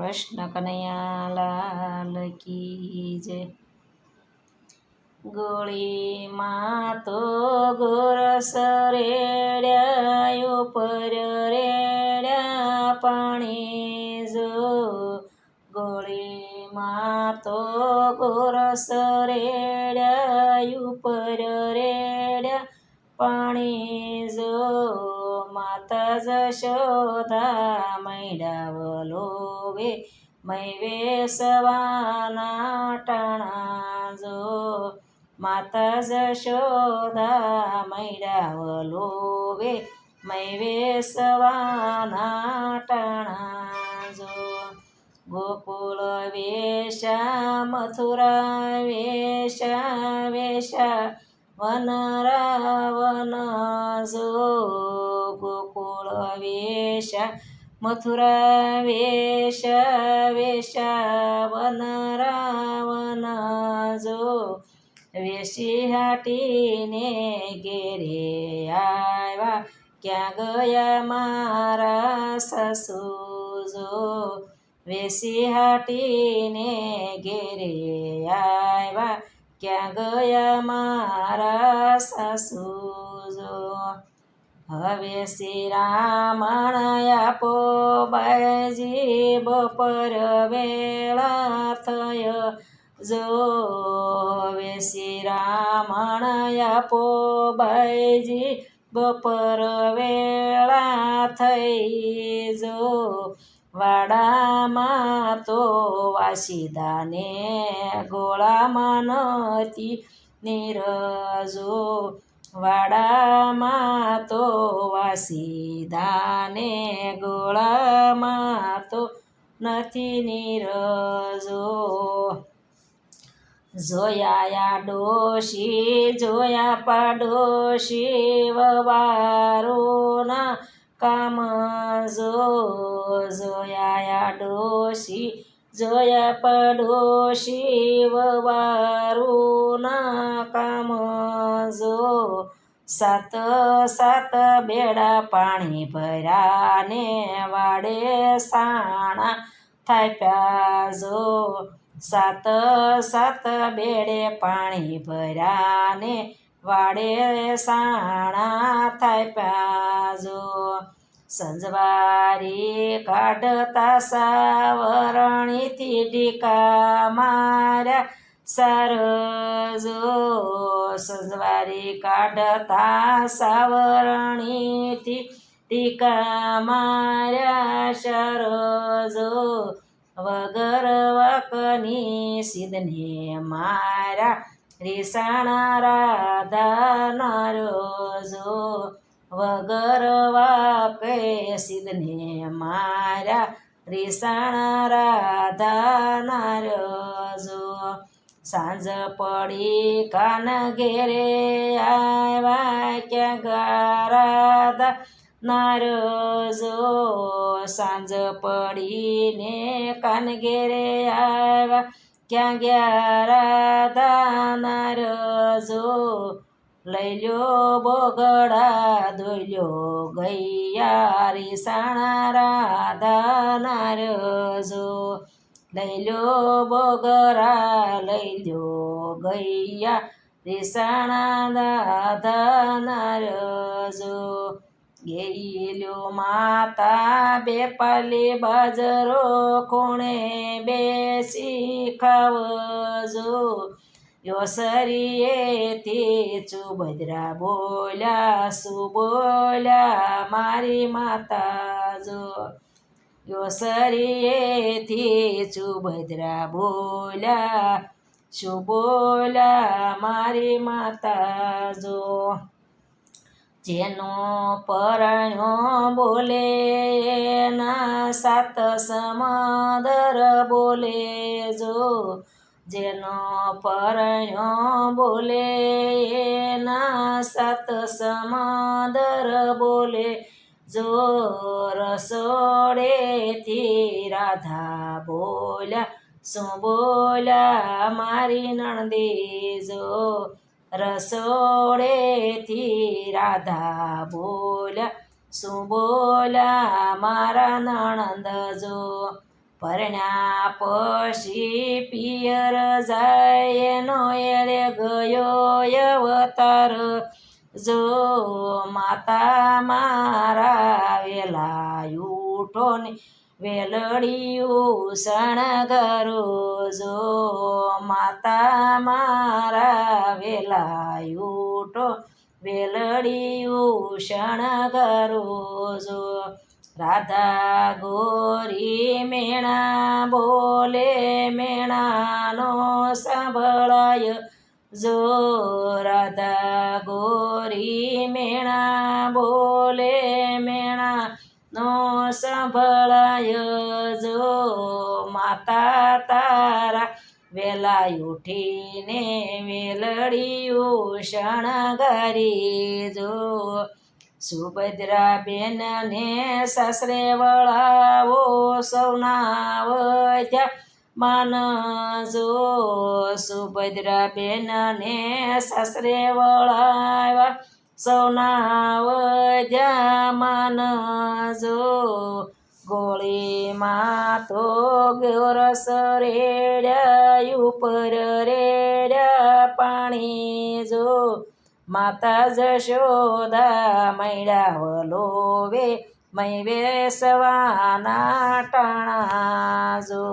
કૃષ્ણ કનૈયા લાલ કી જય। ગોળીમાં તો ગોરસ રેડ્યા ઉપર રેડ્યા પાણી જો। ગોળીમાં તો ગોરસ રેડ્યા ઉપર રેડ્યા પાણી જો। માતા જશોદા મૈડા વલોવે મૈ વેસવાના ટાણા જો। માતા જશોદા મૈડા વલોવે મૈ વેસવાના ટાણા જો। ગોકુળ વેશા મથુરા વેશા વેશા વન રાવન જો। ગોકુળ વેશા મથુરા વેશા વેશા વન રાવન જો। વેશી હાટીને ઘેરે આવ્યા ક્યાં ગયા મારા સાસુ જો। વેશી હાટીને ઘેરે આવ્યા ક્યાં ગયા મારા સાસુ જો। હવે શ્રી રામણ આપો બાઈજી બપોર વેળા થયો જો। હવે શ્રી રામણ આપો બાઈજી બપોર વેળા થઈ જો। વાડામાં તો વાસીદાને ગોળામાં નતી નીરજો। વાડામાં તો વાસીદાને ગોળામાં તો નથી નીરજો। જોયા ડોશી જોયા પાડોશી વવારોના કામ જો। જોયા ડોશી જોયા પડોશી વવારોના કામ જો। સાત સાત બેડા પાણી ભર્યાને વાડે સાણા થાપ્યા જો। સાત સાત બેડે પાણી ભર્યાને વાડે સાણા થાપ્યા જો। સંજવારી કાઢતા સાવરણીથી ઢીકા માર્યા સાર જો। સંજવારી કાઢતા સાવરણીથી ઢીકા માર્યા સાર જો। વગર વાકની સિદ્ધને માર્યા રીસાણા રાધા નાર્યો જો। વગર વાકે સિદ્ધને માર્યા રીસાણા રાધા નાર્યો જો। સાંજ પડી કાન ઘેરે આવ્યા ક્યાં ગયા રાધા નાર્યો જો। સાંજ પડીને કાન ઘેરે આવ્યા ક્યાં ગયા રાધા નાર્યો જો। લઈ લ્યો બોગડા ધોઈ લ્યો ગૈયા રીસાણા રાધા નાર્યો જો। લઈ લ્યો બોગરા લઈ લ્યો ગૈયા રીસાણા રાધા નાર્યો જો। ગેલ્યો માતા બેપાલી બાજરો ખૂણે બેસી ખાવજો। યોસરીએથી ચુબદરા બોલ્યા શું બોલ્યા મારી માતા જો। યોસરીએથી ચુબદરા બોલ્યા શું બોલ્યા મારી માતા જો। જેનો પરણ્યો બોલે એના સાત સમદર બોલે જો। જેનો પરણ્યો બોલે એના સાત સમદર બોલે જો। રસોડેથી રાધા બોલ્યા શું બોલ્યા મારી નણદી જો। રસોડેથી રાધા બોલ્યા શું બોલ્યા મારા નણંદ જો। પરણ્યા પછી પિયર જાય એનો એરે ગયો અવતાર જો માતા મારા વેલા ઉઠો ને વેલડિયું શણગારો જો માતા મારા વેલા ઉઠો વેલડિયું શણગારો જો રાધા ગોરી મેણા બોલે મેણાનો સાંભળાય જો રાધા ગોરી મેણા બોલે મેણાનો સાંભળાય જો માતા તારા વેલા ઉઠીને વેલડિયું શણગારી જો સુભદ્રા બેન ને સાસરે વળાવો સૌના વધ્યા માન જો સુભદ્રા બેન ને સાસરે વળાવ્યા સૌના વધ્યા માન જો ગોળીમાં તો ગોરસ રેડ્યા ઉપર રેડ્યા પાણી જો માતા જશોદા મૈડા વલોવે મૈ વેસવાના ટાણા જો